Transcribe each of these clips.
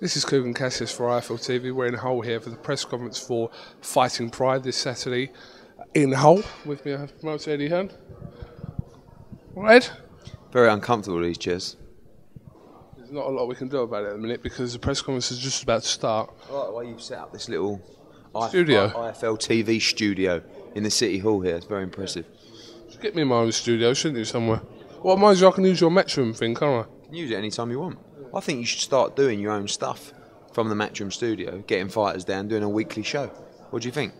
This is Cougan Cassius for IFL TV. We're in Hull here for the press conference for Fighting Pride this Saturday in Hull. With me I have promoter Eddie Hearn. Ed? Very uncomfortable, these chairs. There's not a lot we can do about it at the minute because the press conference is just about to start. I like the way you've set up this little studio. IFL TV studio in the City Hall here. It's very impressive. Just get me in my own studio, shouldn't you, somewhere? Well, mind you, I can use your Matchroom thing, can't I? You can use it any time you want. I think you should start doing your own stuff from the Matchroom studio, getting fighters down, doing a weekly show. What do you think?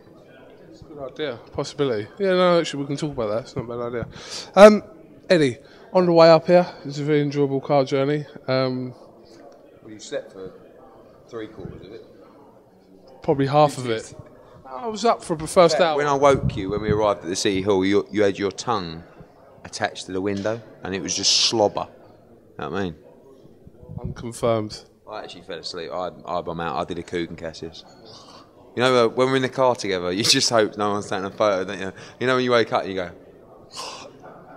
It's a good idea. Possibility. Yeah, no, actually, we can talk about that. It's not a bad idea. Eddie, on the way up here, it's a very enjoyable car journey. Well, you slept for 3/4 of it. Probably half of it. I was up for the first hour. When I woke you, when we arrived at the City Hall, you had your tongue attached to the window, and it was just slobber. You know what I mean? Unconfirmed. I actually fell asleep. I'm out. I did a Cougan Cassius. You know, when we're in the car together, you just hope no one's taking a photo, don't you? You know when you wake up and you go,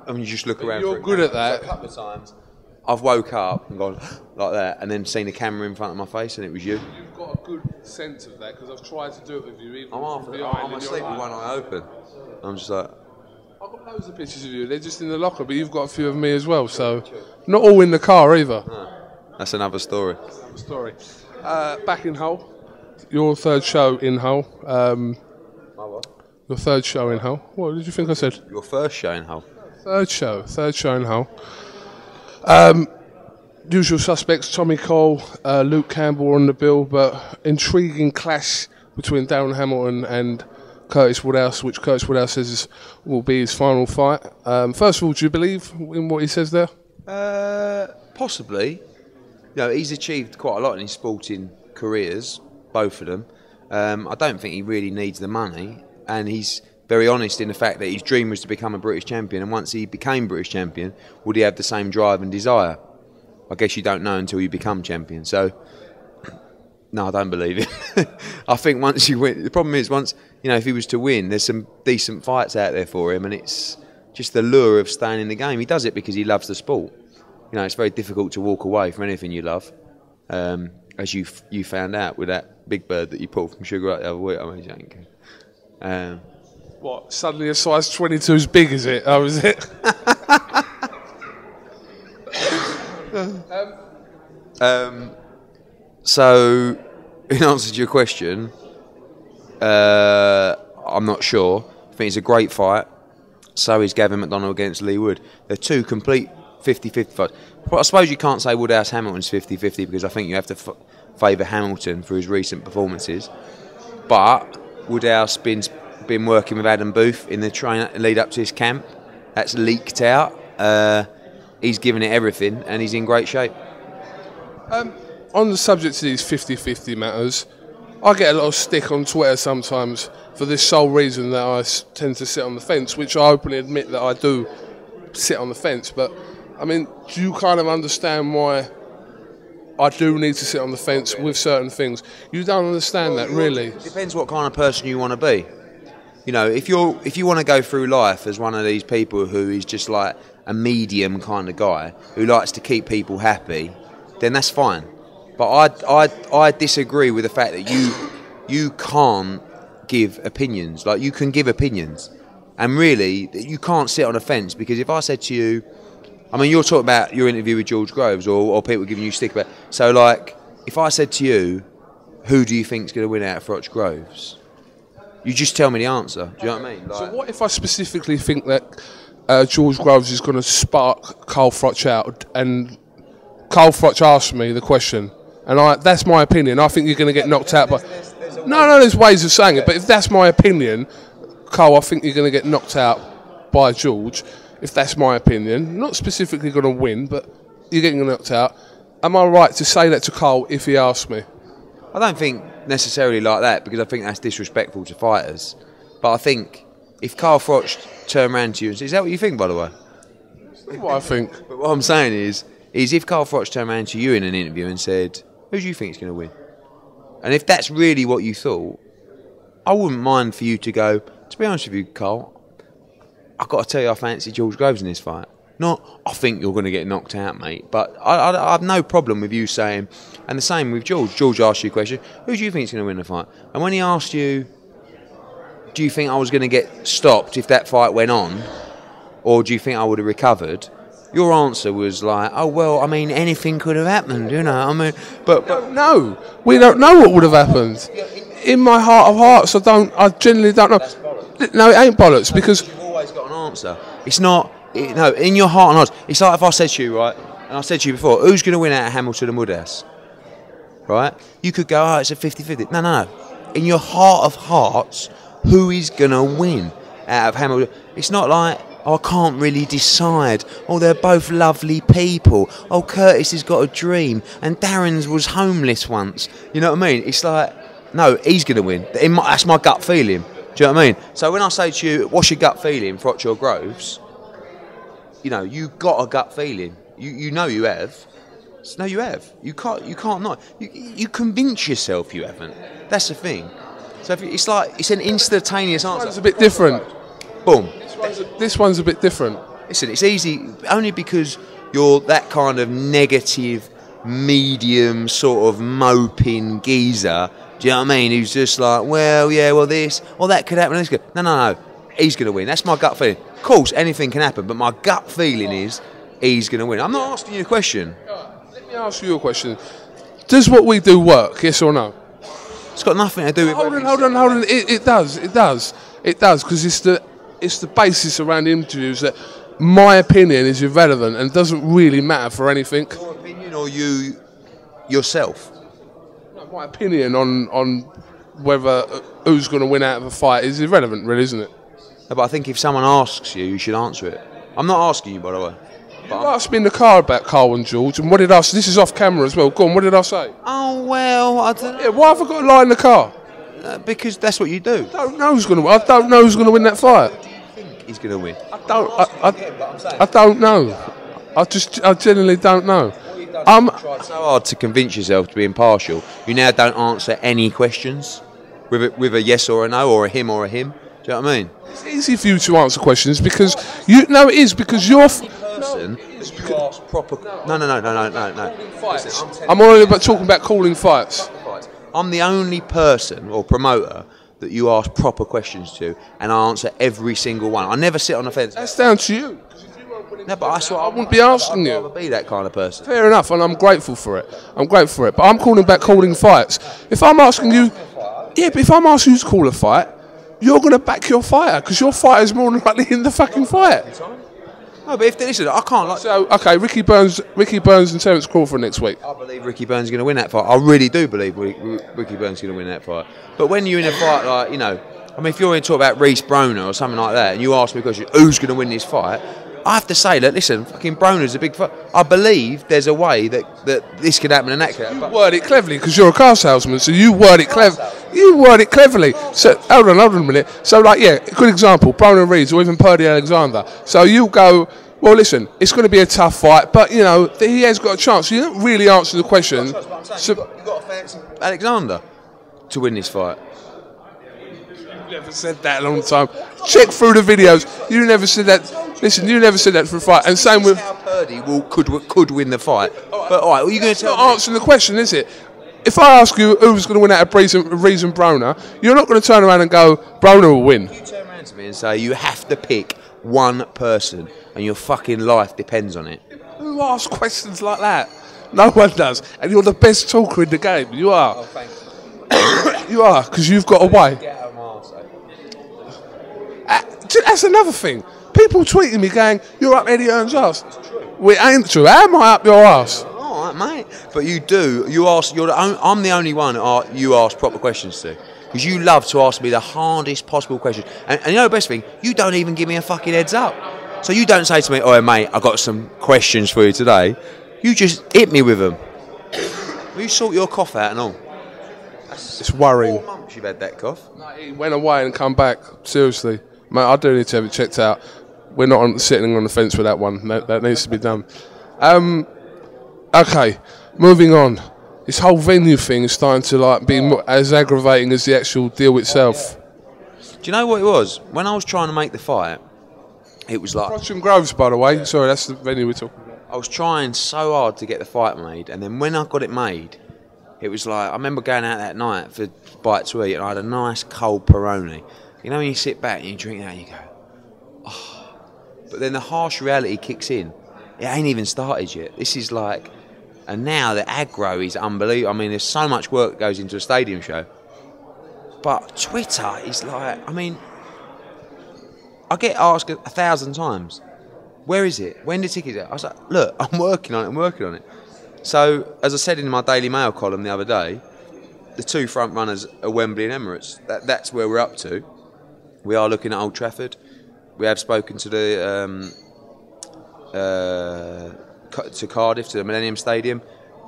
and you just look but around. You're good at that. So a couple of times, I've woke up and gone like that, and then seen the camera in front of my face, and it was you. You've got a good sense of that because I've tried to do it with you. Even I'm asleep with one eye open. I'm just like. I've got loads of pictures of you. They're just in the locker, but you've got a few of me as well. So not all in the car either. No. That's another story. Back in Hull, your third show in Hull. My what? Your third show in Hull. What did you think I said? Your first show in Hull. Third show in Hull. Usual suspects: Tommy Cole, Luke Campbell on the bill, but intriguing clash between Darren Hamilton and Curtis Woodhouse, which Curtis Woodhouse says will be his final fight. First of all, do you believe in what he says there? Possibly. You know, he's achieved quite a lot in his sporting careers, both of them. I don't think he really needs the money, and he's very honest in the fact that his dream was to become a British champion, and once he became British champion, would he have the same drive and desire? I guess you don't know until you become champion. So, no, I don't believe it. I think once you win, the problem is once, you know, if he was to win, there's some decent fights out there for him, and it's just the lure of staying in the game. He does it because he loves the sport. You know, it's very difficult to walk away from anything you love, as you found out with that big bird that you pulled from Sugar Up the other week. I mean, joking. What, suddenly a size 22 is big, is it? Oh, is it? So, in answer to your question, I'm not sure. I think it's a great fight. So is Gavin McDonald against Lee Wood. They're two complete 50-50 fights. But I suppose you can't say Woodhouse Hamilton's 50-50 because I think you have to favour Hamilton for his recent performances. But Woodhouse been working with Adam Booth in the train lead up to his camp. That's leaked out. He's given it everything and he's in great shape. On the subject of these 50-50 matters, I get a lot of stick on Twitter sometimes for this sole reason that I tend to sit on the fence, which I openly admit that I do sit on the fence. But, I mean, do you kind of understand why I do need to sit on the fence with certain things? You don't understand that, really. It depends what kind of person you want to be. You know, if you want to go through life as one of these people who is just like a medium kind of guy who likes to keep people happy, then that's fine. But I disagree with the fact that you can't give opinions. Like, you can give opinions, and really you can't sit on a fence, because if I said to you, I mean, you're talking about your interview with George Groves or people giving you stick about. So, like, if I said to you, who do you think's going to win out of FROCH Groves? You just tell me the answer. Do you know what I mean? Like, so what if I specifically think that George Groves is going to spark Carl Froch out, and Carl Froch asked me the question, and that's my opinion. I think you're going to get knocked out by... No, there's ways of saying it, but if that's my opinion, Carl, I think you're going to get knocked out by George. If that's my opinion, not specifically going to win, but you're getting knocked out. Am I right to say that to Carl if he asks me? I don't think necessarily like that, because I think that's disrespectful to fighters. But I think if Carl Froch turned around to you and said, is that what you think, by the way? That's what I think. But what I'm saying is if Carl Froch turned around to you in an interview and said, who do you think is going to win? And if that's really what you thought, I wouldn't mind for you to go, to be honest with you, Carl, I've got to tell you I fancy George Groves in this fight. Not, I think you're going to get knocked out, mate. But I have no problem with you saying, and the same with George. George asked you a question, who do you think is going to win the fight? And when he asked you, do you think I was going to get stopped if that fight went on? Or do you think I would have recovered? Your answer was like, oh, well, I mean, anything could have happened, you know. I mean, but no, we don't know what would have happened. In my heart of hearts, I genuinely don't know. No, it ain't bollocks, because you've always got an answer. It's not, no, in your heart and hearts. It's like if I said to you, right, and I said to you before, who's going to win out of Hamilton and Woodhouse? Right? You could go, oh, it's a 50-50. No. In your heart of hearts, who is going to win out of Hamilton? It's not like, oh, I can't really decide. Oh, they're both lovely people. Oh, Curtis has got a dream, and Darren's was homeless once. You know what I mean? It's like, no, he's going to win. That's my gut feeling. Do you know what I mean? So when I say to you, what's your gut feeling, Frotch or Groves? You know, you got a gut feeling. You know you have. No, you have. You can't not. You convince yourself you haven't. That's the thing. So it's like, it's an instantaneous answer. It's a bit different. Boom. This one's a bit different. Listen, it's easy only because you're that kind of negative, medium, sort of moping geezer. Do you know what I mean? Who's just like, well, yeah, well, this, or that could happen. This could. No. He's going to win. That's my gut feeling. Of course, anything can happen, but my gut feeling is he's going to win. I'm not asking you a question. Let me ask you a question. Does what we do work? Yes or no? It's got nothing to do with. Hold on. It does, because it's the basis around interviews that my opinion is irrelevant and doesn't really matter for anything. Your opinion or you yourself? No, my opinion on whether who's going to win out of a fight is irrelevant, really, isn't it? No, but I think if someone asks you, you should answer it. I'm not asking you, by the way. You asked me in the car about Carl and George, and what did I say? This is off camera as well. Go on, what did I say? Oh, well, I don't know. Yeah, why have I got to lie in the car? Because that's what you do. I don't know who's going to win. I don't know who's going to win that fight. He's going to win. I don't know. I genuinely don't know. You tried so hard to convince yourself to be impartial. You now don't answer any questions with a yes or a no, or a him or a him. Do you know what I mean? It's easy for you to answer questions because you. No, it is because you're. Person, you ask proper. No. Listen, I'm already talking about calling fights. I'm the only person or promoter that you ask proper questions to, and I answer every single one. I never sit on the fence. That's down to you. No, but that's what I wouldn't be asking you. I'd rather be that kind of person. Fair enough, and I'm grateful for it. But I'm calling back calling fights. If I'm asking you, but if I'm asking you to call a fight, you're going to back your fighter because your fighter is more than likely in the fucking fight. No, but listen, I can't like. So okay, Ricky Burns and Terence Crawford next week. I believe Ricky Burns is going to win that fight. I really do believe Ricky Burns is going to win that fight. But when you're in a fight like, you know, I mean, if you're in talk about Reece Broner or something like that, and you ask me a question, who's going to win this fight? I have to say that, listen, fucking Broner's a big fight. I believe there's a way that this could happen and that could happen. You word it cleverly because you're a car salesman, so you word it cleverly. So hold on a minute. So like, yeah, a good example, Broner Reeds or even Purdy Alexander. So you go, well, listen, it's going to be a tough fight, but you know he has got a chance. So you don't really answer the question. So you've got to fancy Alexander to win this fight. You never said that a long time. Check through the videos. You never said that. Listen, you never said that for a fight. And same with how Purdy could win the fight. But all right, what are you going to tell me? Not answering the question, is it? If I ask you who's going to win out of Reece and Broner, you're not going to turn around and go, Broner will win. You turn around to me and say you have to pick one person and your fucking life depends on it. Who asks questions like that? No one does. And you're the best talker in the game. You are. Oh, thank you. You are, because you've got a way. That's another thing. People tweeting me going, you're up Eddie Hearn's ass. We ain't true. How am I up your ass? All right, mate. But you do. You ask. I'm the only one you ask proper questions to. Because you love to ask me the hardest possible question. And you know the best thing? You don't even give me a fucking heads up. So you don't say to me, oh, mate, I've got some questions for you today. You just hit me with them. You sort your cough out and all. It's worrying. 4 months you've had that cough. No, he went away and come back. Seriously. Mate, I do need to have it checked out. We're not sitting on the fence with that one. That needs to be done. Okay, moving on. This whole venue thing is starting to be as aggravating as the actual deal itself. Do you know what it was? When I was trying to make the fight, it was like... FROCH and GROVES, by the way. Sorry, that's the venue we're talking about. I was trying so hard to get the fight made, and then when I got it made, it was like, I remember going out that night for bite to eat, and I had a nice cold Peroni. You know when you sit back and you drink that and you go, oh. But then the harsh reality kicks in. It ain't even started yet. This is like... And now the aggro is unbelievable. I mean, there's so much work that goes into a stadium show. But Twitter is like... I mean, I get asked 1,000 times, where is it? When the ticket's out? I was like, look, I'm working on it. So, as I said in my Daily Mail column the other day, the two front runners are Wembley and Emirates. That's where we're up to. We are looking at Old Trafford. We have spoken to the to Cardiff, to the Millennium Stadium.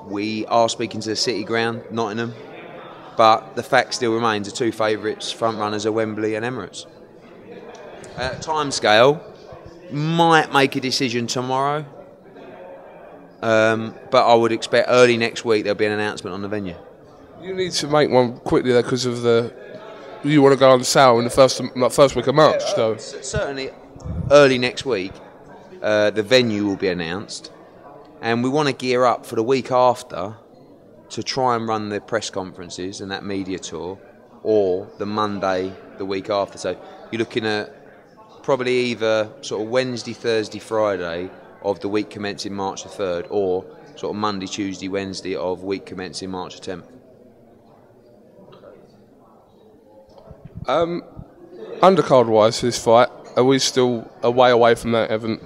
We are speaking to the City Ground, Nottingham. But the fact still remains, the two favourites front runners are Wembley and Emirates. Time scale, might make a decision tomorrow. But I would expect early next week there'll be an announcement on the venue. You need to make one quickly though, because of you want to go on sale in the first week of March. So certainly, early next week, the venue will be announced, and we want to gear up for the week after to try and run the press conferences and that media tour, or the Monday the week after. So you're looking at probably either sort of Wednesday, Thursday, Friday of the week commencing March the 3rd, or sort of Monday, Tuesday, Wednesday of week commencing March the 10th. Undercard wise for this fight, are we still a way away from that, Evan?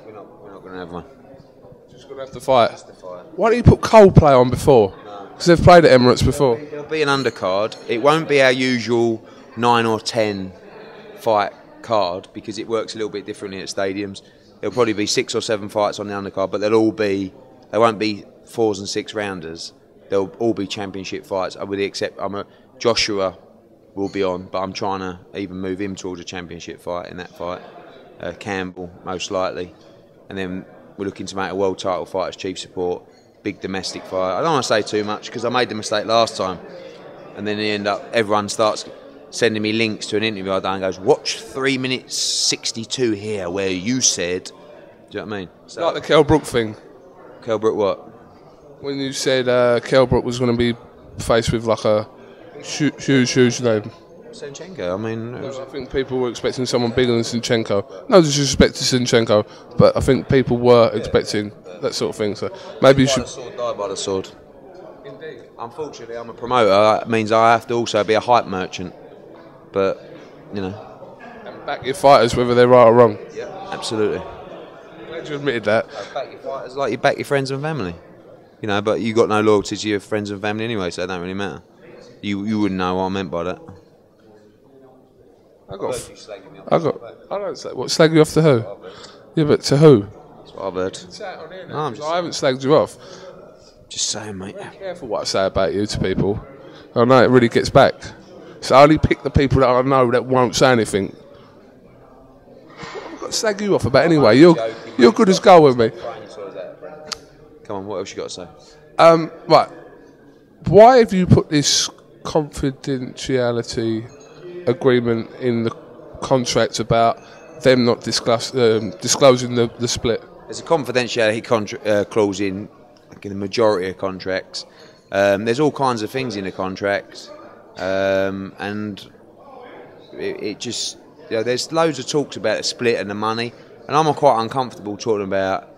We're not going to have one. Just going to have to fight. Why don't you put Coldplay on before? Because they've played at Emirates before. There'll be an undercard. It won't be our usual 9 or 10 fight card, because it works a little bit differently at stadiums. There'll probably be 6 or 7 fights on the undercard, but they won't be 4s and 6 rounders. They'll all be championship fights, with the except Joshua will be on, but I'm trying to even move him towards a championship fight in that fight. Campbell, most likely. And then we're looking to make a world title fight as chief support. Big domestic fight. I don't want to say too much because I made the mistake last time. And then everyone starts sending me links to an interview I done and goes, watch 3 minutes 62 here where you said... Do you know what I mean? So, like the Kell Brook thing. Kell Brook what? When you said Kell Brook was going to be faced with like a huge name. Sinchenko, I mean... I think people were expecting someone bigger than Sinchenko. No disrespect to Sinchenko, but I think people were expecting that sort of thing. So maybe you should... Die by the sword. Indeed. Unfortunately, I'm a promoter. That means I have to also be a hype merchant. But, you know... And back your fighters, whether they're right or wrong. Yeah, absolutely. I'm glad you admitted that. Back your fighters like you back your friends and family. You know, but you got no loyalty to your friends and family anyway, so it don't really matter. You wouldn't know what I meant by that. I don't slag you off to who? Yeah, but to who? That's what I've heard. I haven't slagged you off. Just saying, mate. Be careful what I say about you to people. I know it really gets back. So I only pick the people that I know that won't say anything. What have I got to slag you off about anyway? You're good as gold with me. Come on, what else you got to say? Right. Why have you put this confidentiality agreement in the contract about them not disclosing the split? There's a confidentiality clause in the majority of contracts. There's all kinds of things in the contract, and it just, you know, there's loads of talks about the split and the money, and I'm quite uncomfortable talking about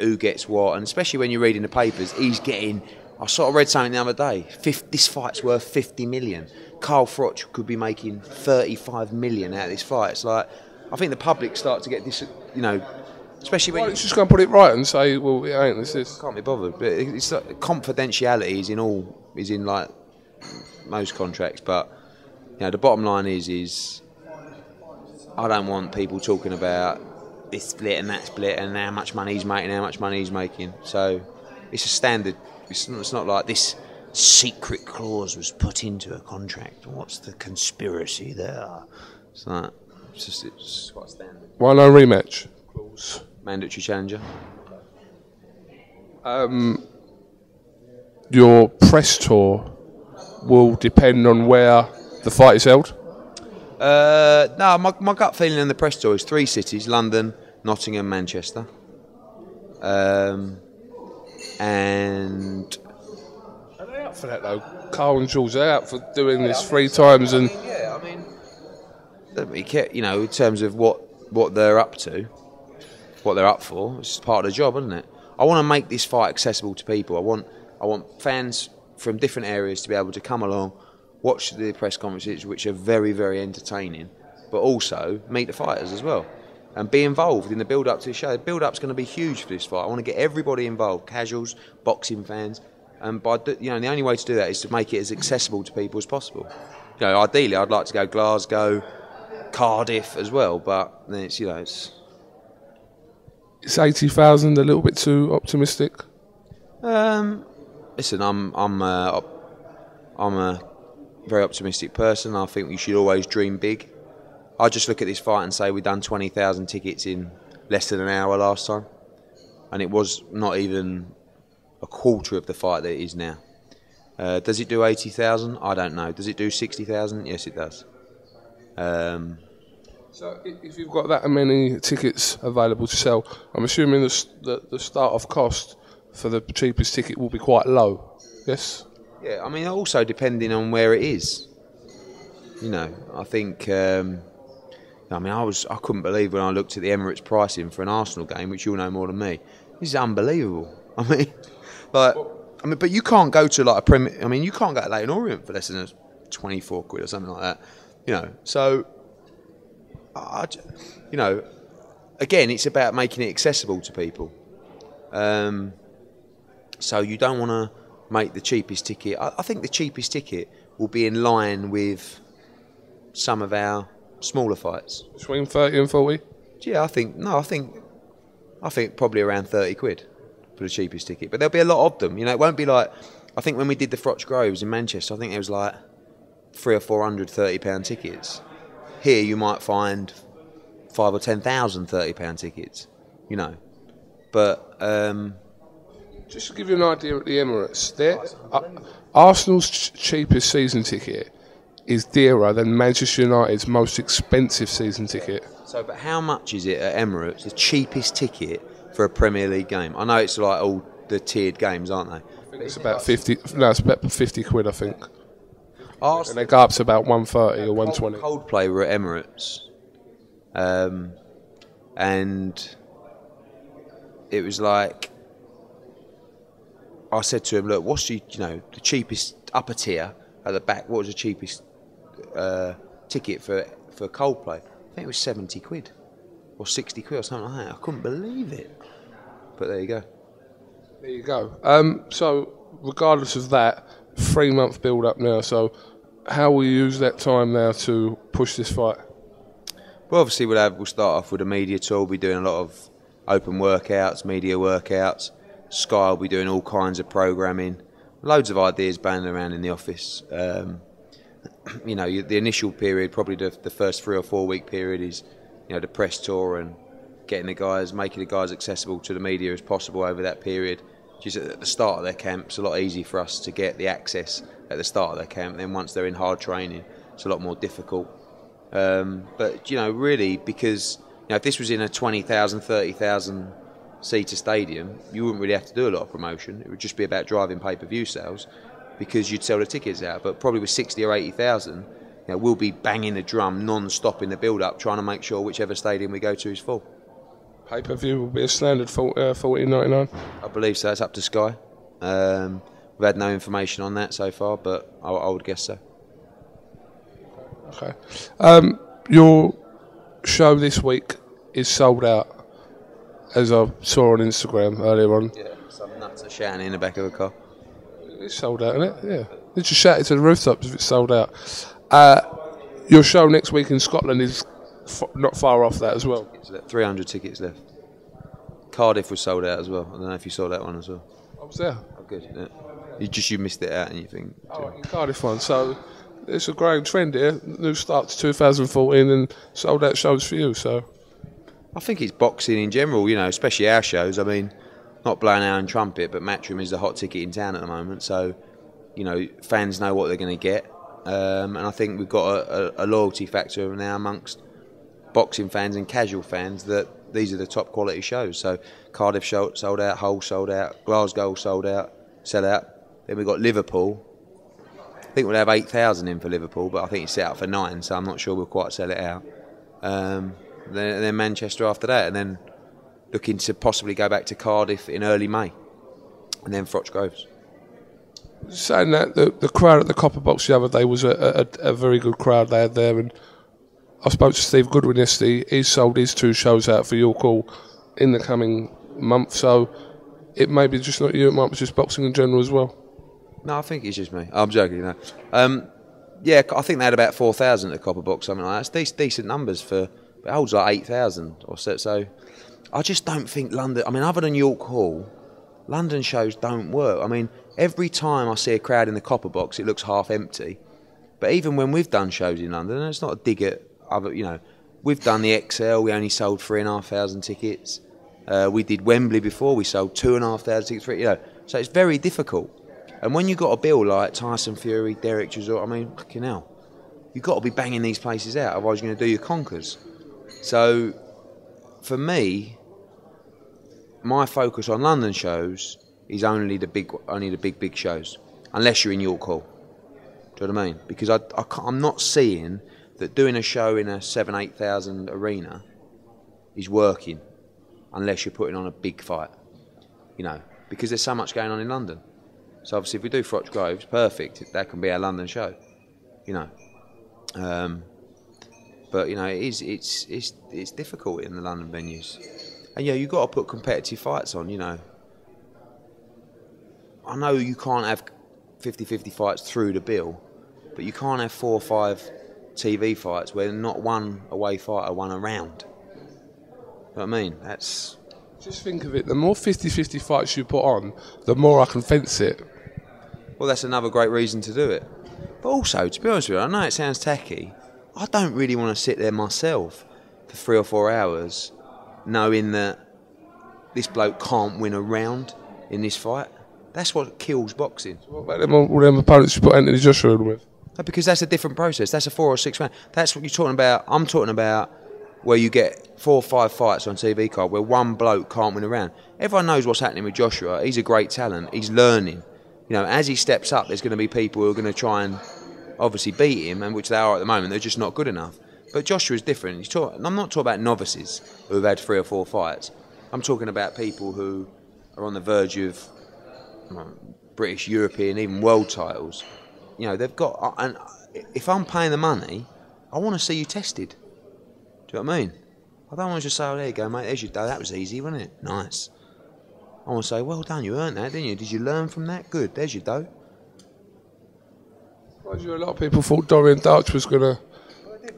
who gets what, and especially when you read in the papers, he's getting... I sort of read something the other day. This fight's worth 50 million. Carl Froch could be making 35 million out of this fight. It's like, I think the public start to get this, you know, especially when... Why don't you just go and put it right and say, well, it ain't, this is... Can't be bothered. But it's like, confidentiality is in like most contracts. But, you know, the bottom line is I don't want people talking about this split and that split and how much money he's making, So it's a standard... It's not like this secret clause was put into a contract. What's the conspiracy there? It's just quite standard. Why no rematch clause? Mandatory challenger. Your press tour will depend on where the fight is held? No, my gut feeling in the press tour is 3 cities: London, Nottingham, Manchester. And are they up for that though? Carl and George, they're out for doing this 3 times, and yeah, I mean, don't really care, you know, in terms of what they're up to, what they're up for. It's part of the job, isn't it? I want to make this fight accessible to people. I want fans from different areas to be able to come along, watch the press conferences, which are very, very entertaining, but also meet the fighters as well and be involved in the build-up to the show. The build-up's going to be huge for this fight. I want to get everybody involved, casuals, boxing fans, and the only way to do that is to make it as accessible to people as possible. You know, ideally, I'd like to go Glasgow, Cardiff as well, but it's it's 80,000 a little bit too optimistic. Listen, I'm a very optimistic person. I think we should always dream big. I just look at this fight and say we've done 20,000 tickets in less than an hour last time, and it was not even a quarter of the fight that it is now. Does it do 80,000? I don't know. Does it do 60,000? Yes, it does. So if you've got that many tickets available to sell, I'm assuming the start-off cost for the cheapest ticket will be quite low. Yes. Yeah, I mean, also depending on where it is. You know, I think. I mean, I couldn't believe when I looked at the Emirates pricing for an Arsenal game, which you'll know more than me. This is unbelievable. I mean, but you can't go to like a Premier. I mean, you can't go to Leyton Orient for less than 24 quid or something like that. You know, so. You know, again, it's about making it accessible to people. So you don't want to make the cheapest ticket. I think the cheapest ticket will be in line with some of our smaller fights. Between 30 and 40? Yeah, I think probably around 30 quid for the cheapest ticket. But there'll be a lot of them. You know, it won't be like, I think when we did the FROCH GROVES in Manchester, I think there was like 300 or 400 £30 tickets. Here you might find 5,000 or 10,000 £30 tickets, you know. But just to give you an idea at the Emirates, Arsenal's cheapest season ticket is dearer than Manchester United's most expensive season ticket. So, but how much is it at Emirates, the cheapest ticket for a Premier League game? I know it's like all the tiered games, aren't they? I think it's about 50. No, it's about 50 quid, I think. And they go up to about 130 or 120. Coldplay were at Emirates, and it was like I said to him, "Look, what's the cheapest upper tier at the back? What was the cheapest ticket for Coldplay? I think it was 70 quid or 60 quid or something like that. I couldn't believe it. But there you go. There you go. So regardless of that, 3-month build up now. So how will you use that time now to push this fight? Well, obviously we'll start off with a media tour. We'll be doing a lot of open workouts, media workouts. Sky will be doing all kinds of programming. Loads of ideas banging around in the office. You know, the initial period, probably the first 3 or 4 week period is, you know, the press tour and getting the guys, making the guys accessible to the media as possible over that period. Just at the start of their camp, it's a lot easier for us to get the access at the start of their camp. Then once they're in hard training, it's a lot more difficult. But, you know, really, because, you know, if this was in a 20,000, 30,000 seater stadium, you wouldn't really have to do a lot of promotion. It would just be about driving pay-per-view sales because you'd sell the tickets out. But probably with 60 or 80,000, you know, we'll be banging the drum non-stop in the build-up, trying to make sure whichever stadium we go to is full. Pay-per-view will be a standard $14.99. I believe so. It's up to Sky. We've had no information on that so far, but I would guess so. Okay. Your show this week is sold out, as I saw on Instagram earlier on. Yeah, some nuts are shouting in the back of a car. It's sold out, isn't it? Yeah. They just shouted to the rooftops if it's sold out. Your show next week in Scotland is not far off that as well. 300 tickets left. Cardiff was sold out as well. I don't know if you saw that one as well. I was there. Oh, good. Yeah. You missed it out and you think... Oh, Cardiff one. So it's a growing trend here. New start to 2014 and sold out shows for you, so... I think it's boxing in general, you know, especially our shows. I mean, not blowing our own trumpet, but Matchroom is the hot ticket in town at the moment. So, you know, fans know what they're going to get. and I think we've got a loyalty factor now amongst boxing fans and casual fans that these are the top quality shows. So Cardiff sold out, Hull sold out, Glasgow sold out, sell out. Then we've got Liverpool. I think we'll have 8,000 in for Liverpool, but I think it's set out for 9, so I'm not sure we'll quite sell it out. Then Manchester after that, and then looking to possibly go back to Cardiff in early May, and then FROCH Groves. Saying that, the crowd at the Copper Box the other day was a very good crowd they had there, and I spoke to Steve Goodwin yesterday. He's sold his 2 shows out for York Hall in the coming month, so it may be just not you, it might be just boxing in general as well. No, I think it's just me. I'm joking, no. Yeah, I think they had about 4,000 at the Copper Box, something like that. It's decent numbers for, it holds like 8,000 or so. So I just don't think London, I mean, other than York Hall, London shows don't work. I mean, every time I see a crowd in the Copper Box, it looks half empty. But even when we've done shows in London, and it's not a dig at other, you know, we've done the XL, we only sold 3,500 tickets. We did Wembley before, we sold 2,500 tickets for it, you know. So it's very difficult. And when you've got a bill like Tyson Fury, Derek Chisora, I mean, fucking hell, you've got to be banging these places out, otherwise you're going to do your conkers. So, for me, my focus on London shows is only the big shows, unless you're in York Hall. Do you know what I mean? Because I'm not seeing that doing a show in a 7,000-8,000 arena is working, unless you're putting on a big fight, you know, because there's so much going on in London. So obviously, if we do FROCH Groves, perfect. That can be our London show, you know. But you know, it's difficult in the London venues, and yeah, you've got to put competitive fights on. You know, I know you can't have 50-50 fights through the bill, but you can't have 4 or 5 TV fights where not one away fighter, one around. You know what I mean? That's. Just think of it, the more 50-50 fights you put on, the more I can fence it. Well, that's another great reason to do it. But also, to be honest with you, I know it sounds tacky, I don't really want to sit there myself for 3 or 4 hours knowing that this bloke can't win a round in this fight. That's what kills boxing. So what about all them opponents you put Anthony Joshua in with? No, because that's a different process. That's a 4 or 6 round. That's what you're talking about. I'm talking about where you get 4 or 5 fights on TV card where one bloke can't win a round. Everyone knows what's happening with Joshua. He's a great talent. He's learning. You know, as he steps up, there's going to be people who are going to try and obviously beat him, and which they are at the moment. They're just not good enough. But Joshua's different. I'm not talking about novices who have had 3 or 4 fights. I'm talking about people who are on the verge of British, European, even world titles. You know, they've got. And if I'm paying the money, I want to see you tested. Do you know what I mean? I don't want to just say, oh, there you go, mate, there's your dough. That was easy, wasn't it? Nice. I want to say, well done, you earned that, didn't you? Did you learn from that? Good, there's your dough. A lot of people thought Dorian Darch was going to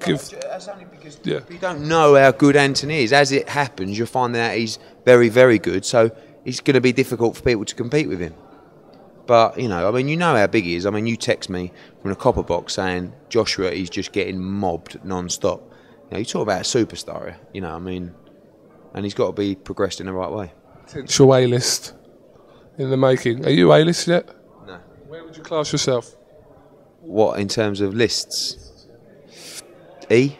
give... That's only because you don't know how good Anthony is. As it happens, you're finding out he's very, very good, so it's going to be difficult for people to compete with him. But, you know, I mean, you know how big he is. I mean, you text me from the Copper Box saying Joshua is just getting mobbed non-stop. You know, you talk about a superstar, you know, I mean, and he's got to be progressed in the right way. Potential A-list in the making. Are you A-list yet? No. Where would you class yourself? What, in terms of lists? E?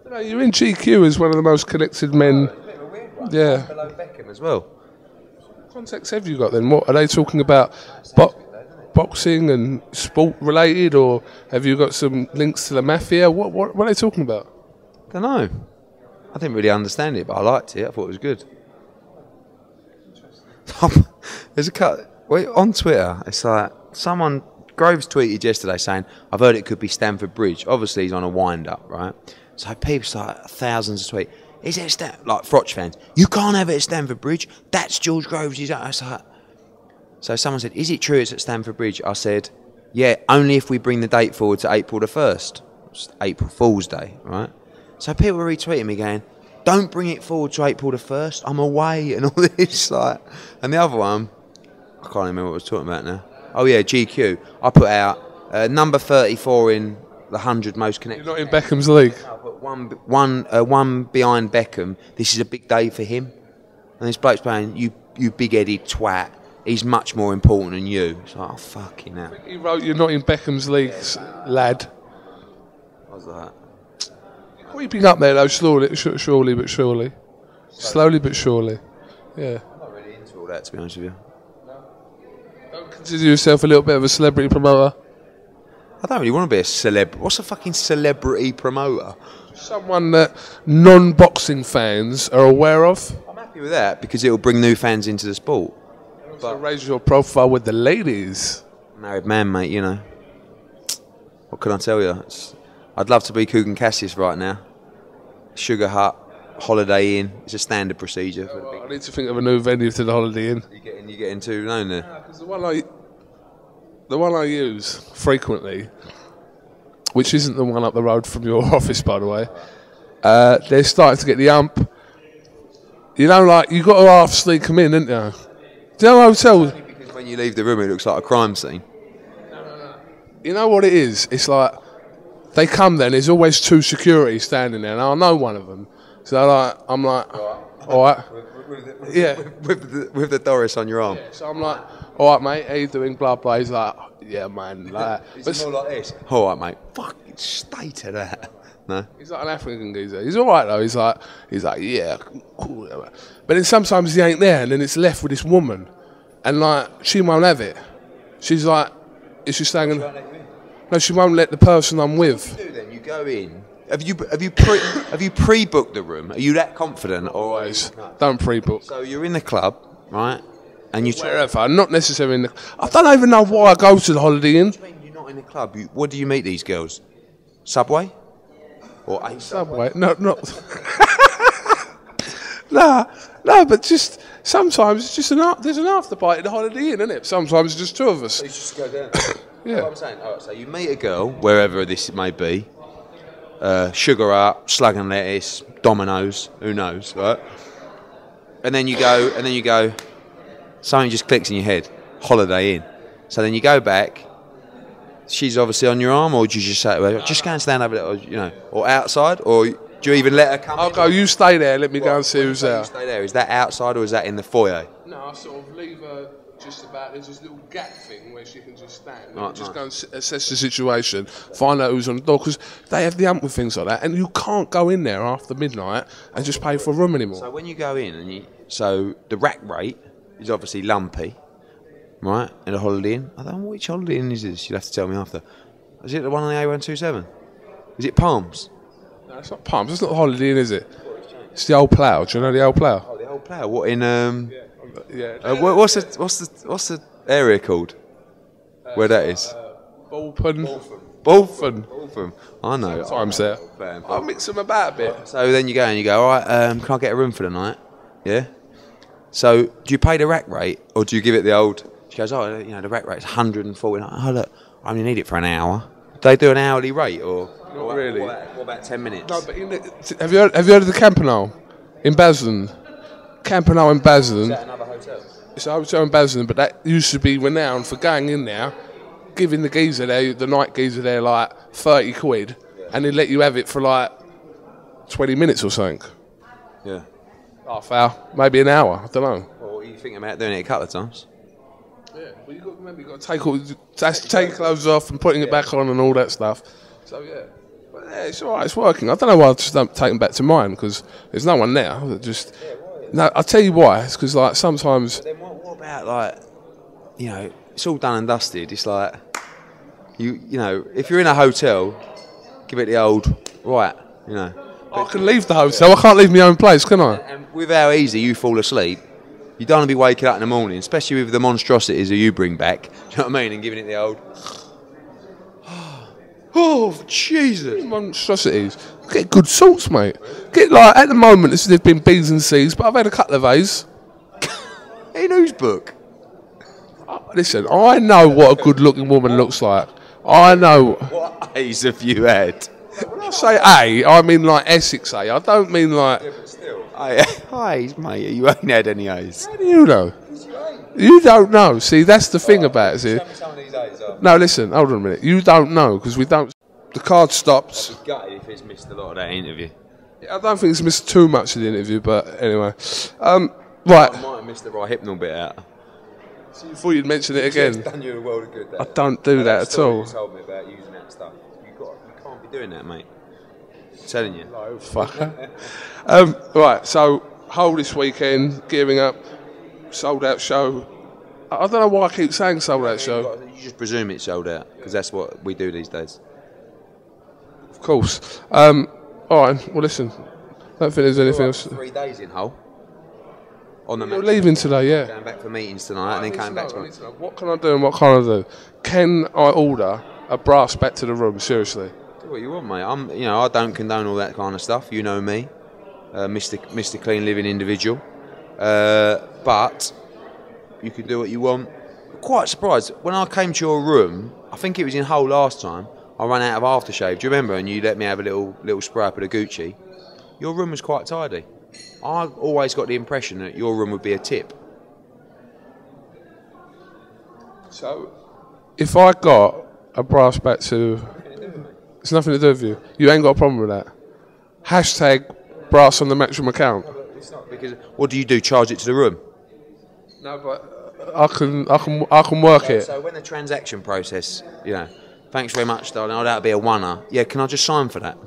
No, you're in GQ as one of the most connected men. It's a bit of a weird one. Yeah. Below Beckham as well. What context have you got then? What are they talking about? Boxing and sport related, or have you got some links to the mafia? What are they talking about? I don't know. I didn't really understand it, but I liked it. I thought it was good. There's a cut. Wait, on Twitter, it's like someone, Groves tweeted yesterday saying, I've heard it could be Stamford Bridge. Obviously, he's on a wind-up, right? So people start thousands of tweets. Is it like FROCH fans? You can't have it at Stamford Bridge. That's George Groves. So someone said, is it true it's at Stamford Bridge? I said, yeah, only if we bring the date forward to April the 1st. It's April Fool's Day, right? So people were retweeting me going, don't bring it forward to April the 1st. I'm away and all this. And the other one, I can't remember what I was talking about now. Oh, yeah, GQ. I put out number 34 in the 100 most connected. You're not in Beckham's league? No, but one behind Beckham. This is a big day for him. And this bloke's playing, you big-headed twat. he's much more important than you. It's like, oh, fucking hell. He wrote, "You're not in Beckham's league, lad." How's that? Creeping up there though, surely but surely. Slowly but surely. Yeah. I'm not really into all that, to be honest with you. Don't consider yourself a little bit of a celebrity promoter? I don't really want to be a celeb. What's a fucking celebrity promoter? Someone that non-boxing fans are aware of. I'm happy with that because it'll bring new fans into the sport. But raise your profile with the ladies. Married man, mate, you know. What can I tell you? I'd love to be Cougar Cassius right now. Sugar Hut, Holiday Inn. It's a standard procedure. For the big I need to think of a new venue to the Holiday Inn. You getting too known there? Because the one I use frequently, which isn't the one up the road from your office, by the way, they're starting to get the ump. You know, like, you got to half sneak them in, didn't you? Do you know hotels? Because when you leave the room, it looks like a crime scene. No. You know what it is? It's like, they come there and there's always two security standing there, and I know one of them. So like, I'm like, all right. Yeah. With the Doris on your arm. Yeah, so I'm like, all right, mate, how you doing? Blah, blah. He's like, yeah, man. Like that. It's more like this. All right, mate. Fucking stay to that. No. He's like an African geezer. He's all right, though. He's like, yeah, cool. But then sometimes he ain't there, and then it's left with this woman. And, like, she won't have it. She's like, is she saying... No, she won't let the person I'm with. What do you do then? You go in. Have you pre-booked the room? Are you that confident? Always. Don't pre-book. So you're in the club, right? And you wherever. Not necessarily in the... I don't even know why I go to the Holiday Inn. What do you mean you're not in the club? What do you meet these girls? Subway? Or a Subway? No, not... no, but just... Sometimes it's just there's an after party at the Holiday Inn, isn't it? Sometimes it's just two of us. You just go down. Yeah. What I'm saying. All right, so you meet a girl, wherever this may be, Sugar Up, Slug and Lettuce, Domino's, who knows, right? And then you go, something just clicks in your head, Holiday Inn. So then you go back, she's obviously on your arm, or do you just say to her, just go and stand over there, or, you know, or outside, or do you even let her come I'll in? go, you stay there, let me go and see who's there. You stay there, is that outside or is that in the foyer? No, I sort of leave her just about, there's this little gap thing where she can just stand. Right, just go and assess the situation, find out who's on the door, because they have the ump with things like that, and you can't go in there after midnight and just pay for a room anymore. So when you go in, so the rack rate is obviously lumpy, right, in a Holiday Inn. I don't know which Holiday Inn is this, you'll have to tell me after. Is it the one on the A127? Is it Palms? No, it's not Palms, it's not the Holiday Inn, is it? It's the Old Plough, do you know the Old Plough? Oh, the Old Plough, what in, Yeah. what's the area called? Where that is? Balford. I know. Sometimes there. I'll mix them about a bit. So then you go and you go, all right, can I get a room for the night? Yeah? So do you pay the rack rate or do you give it the old... She goes, oh, you know, the rack rate's 140. Oh, look, I only need it for an hour. Do they do an hourly rate or... Not really. What about 10 minutes? No, but have you heard of the Campanile in Basildon? Campanile in Basildon. Is that another hotel? It's a hotel in Basildon, but that used to be renowned for going in there, giving the geezer there, the night geezer there, like 30 quid, and they'd let you have it for like 20 minutes or something. Yeah. Half hour, maybe an hour, I don't know. Well, you think about doing it a couple of times? Yeah, well, you've got to take clothes off and putting it back on and all that stuff. So, yeah. But yeah, it's all right, it's working. I don't know why I just don't take them back to mine, because there's no one there. No, I'll tell you why. It's because, like, sometimes... But then what about, like, you know, it's all done and dusted. It's like, you know, if you're in a hotel, give it the old, right, you know. I can leave the hotel. I can't leave my own place, can I? And with how easy you fall asleep, you don't want to be waking up in the morning, especially with the monstrosities that you bring back, do you know what I mean, and giving it the old... Oh, Jesus. Monstrosities. Get good salts, mate. Get, like, at the moment, there's been B's and C's, but I've had a couple of A's. In whose book? Listen, I know what a good-looking woman looks like. I know. What A's have you had? When I say A, I mean, like, Essex A. I don't mean, like... Yeah, but still. A's, mate. You ain't had any A's. How do you know? You don't know. See, that's the thing about it, see. Tell me some of these A's are. No, listen, hold on a minute. You don't know, because we don't... The card stopped. I'd be gutted if it's missed a lot of that interview. Yeah, I don't think it's missed too much of the interview, but anyway. Right. I might have missed the right hypnal bit out. So you thought you'd mention it again? Done you a world of good. I don't do that at all. You told me about using that stuff. You can't be doing that, mate. I'm telling you. No, fucker. Right, so Hull this weekend, gearing up, sold out show. I don't know why I keep saying sold out show. You just presume it's sold out because that's what we do these days. Of course. All right. Well, listen. Don't think there's anything else. 3 days in Hull. On the You're leaving today, yeah. Going back for meetings tonight and then coming back tomorrow. What can I do and what can't I do? Can I order a brass back to the room? Seriously. Do what you want, mate. I don't condone all that kind of stuff. You know me, Mr. Clean Living individual. But you can do what you want. I'm quite surprised when I came to your room. I think it was in Hull last time. I ran out of aftershave. Do you remember? And you let me have a little spray up of the Gucci. Your room was quite tidy. I always got the impression that your room would be a tip. So, if I got a brass back to... It's nothing to do with you. You ain't got a problem with that. Hashtag brass on the Matchroom account. No, it's not because... What do you do? Charge it to the room? No, but I can work it. So when the transaction process, thanks very much, darling. Oh, that'll be a oneer. Yeah, can I just sign for that?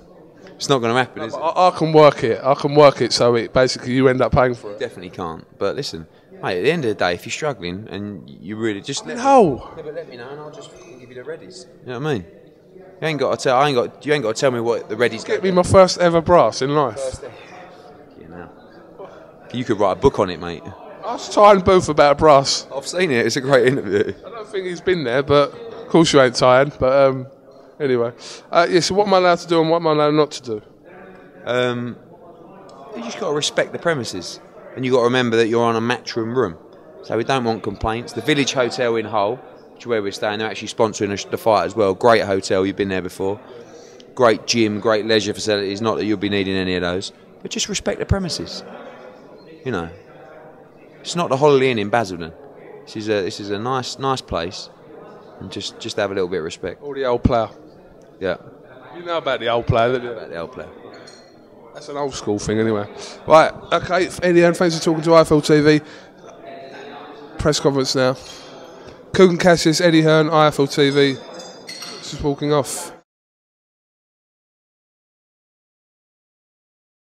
It's not going to happen, is it? I can work it. I can work it so it basically you end up paying for it. Definitely can't. But listen, mate, at the end of the day, if you're struggling and you really just no. Yeah, but let me know and I'll just give you the readies. You know what I mean? You ain't got to tell me what the readies. Get me my first ever brass in life. You could write a book on it, mate. Ask Ty and Booth about brass. I've seen it. It's a great interview. I don't think he's been there, but of course you ain't tired. But anyway, so what am I allowed to do and what am I allowed not to do? You just got to respect the premises, and you got to remember that you're on a Matchroom room, so we don't want complaints. The Village Hotel in Hull, which is where we're staying, they're actually sponsoring the fight as well. Great hotel, you've been there before. Great gym, great leisure facilities. Not that you'll be needing any of those, but just respect the premises. It's not the Holiday Inn in Basildon. This is a nice place, and just have a little bit of respect. Or the old plough. Yeah. You know about the old plough, don't you? About the old plough. That's an old school thing, anyway. Right, okay, Eddie Hearn, thanks for talking to IFL TV. Press conference now. Kugan Cassius, Eddie Hearn, IFL TV. Just walking off.